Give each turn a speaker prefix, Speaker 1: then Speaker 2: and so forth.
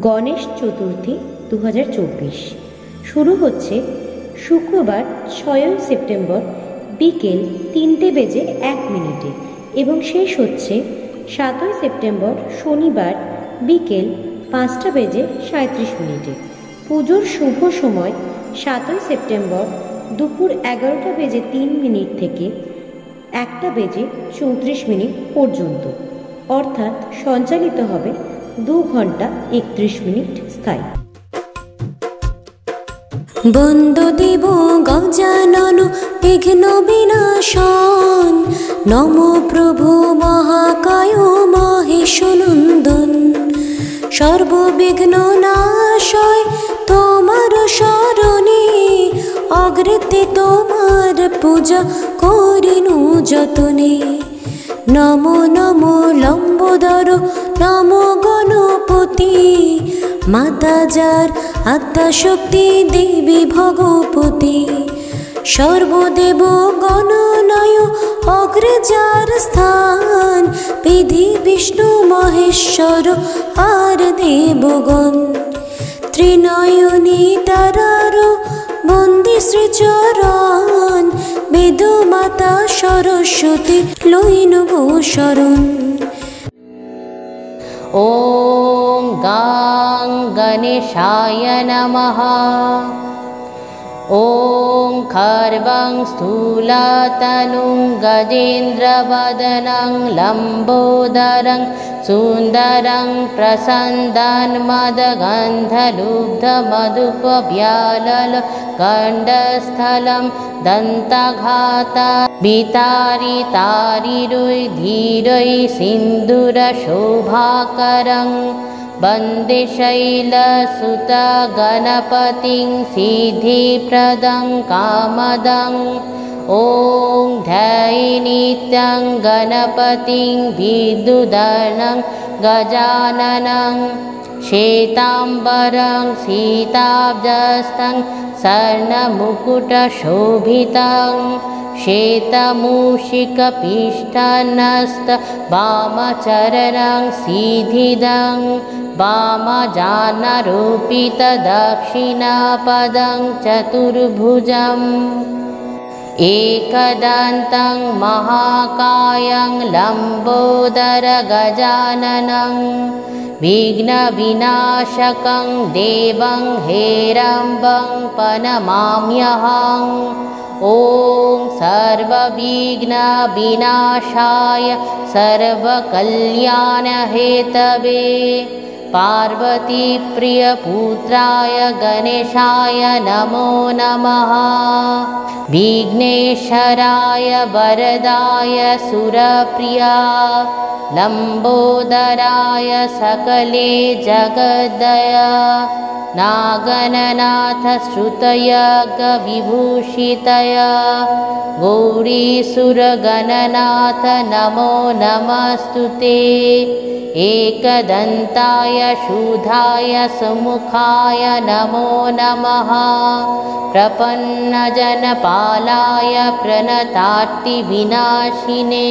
Speaker 1: গণেশ চতুর্থী 2024 শুরু হচ্ছে শুক্রবার 6 সেপ্টেম্বর বিকেল 3:01 এবং শেষ হচ্ছে 7 সেপ্টেম্বর শনিবার বিকেল 5:37। পুজোর শুভ সময় 7 সেপ্টেম্বর দুপুর 11:03 থেকে 1:34 পর্যন্ত, অর্থাৎ সঞ্চালিত হবে 2 ঘন্টা 31 মিনিট স্থায়ী।
Speaker 2: বন্দে দেব গজানন বিঘ্ন বিনাশন, নমো প্রভু মহাকায় মহেশ নন্দন। সর্ববিঘ্ন নাশয় তোমার শরণে, অগ্রতে তোমার পূজা করিনু যতনে। নমো নমো লম্বোদর নমো গণপতি, মাতা যার আত্মা শক্তি দেবী ভগবতী। সর্বদেব গণনায় অগ্রে যার স্থান, বিধি বিষ্ণু মহেশ্বর আর দেবগণ। ত্রিনয়নী তারার বন্দি শ্রীচরণ, বেদ মাতা সরস্বতী লইন গো শরণ।
Speaker 3: ॐ गां गणेशाय नमः। ॐ खर्वं स्थूलतनुं गजेन्द्रवदनं लम्बोदरं सुन्दरं प्रसन्दन्मदगन्धलुब्धमधुपव्यालल गण्डस्थलं दन्तघाता वितारितारिरुधीरै सिन्दूरशोभाकरं। वन्दे शैलसुतगणपतिं सिद्धिप्रदं कामदं। ॐ ध्याये नित्यं गणपतिं विद्युदनं गजाननं। श्वेताम्बरं सीताब्जस्थं स्वर्णमुकुटशोभितं। श्वेतमूषिकपिष्ठनस्त वामचरणं सिद्धिदं। वामजानरोपितदक्षिणपदं चतुर्भुजम्। एकदन्तं महाकायं लम्बोदर गजाननं। विघ्नविनाशकं देवं हेरम्बं प्रणमाम्यहम्। ॐ सर्वविघ्नविनाशाय सर्वकल्याणहेतवे पार्वतीप्रियपुत्राय गणेशाय नमो नमः। विघ्नेश्वराय वरदाय सुरप्रिया, लम्बोदराय सकले जगदया। नागननाथ श्रुतयज्ञविभूषितय गौरीसुरगणनाथ नमो नमस्तुते। एकदन्ताय शूधाय सुमुखाय नमो नमः। प्रपन्नजनपालाय प्रणतार्तिविनाशिने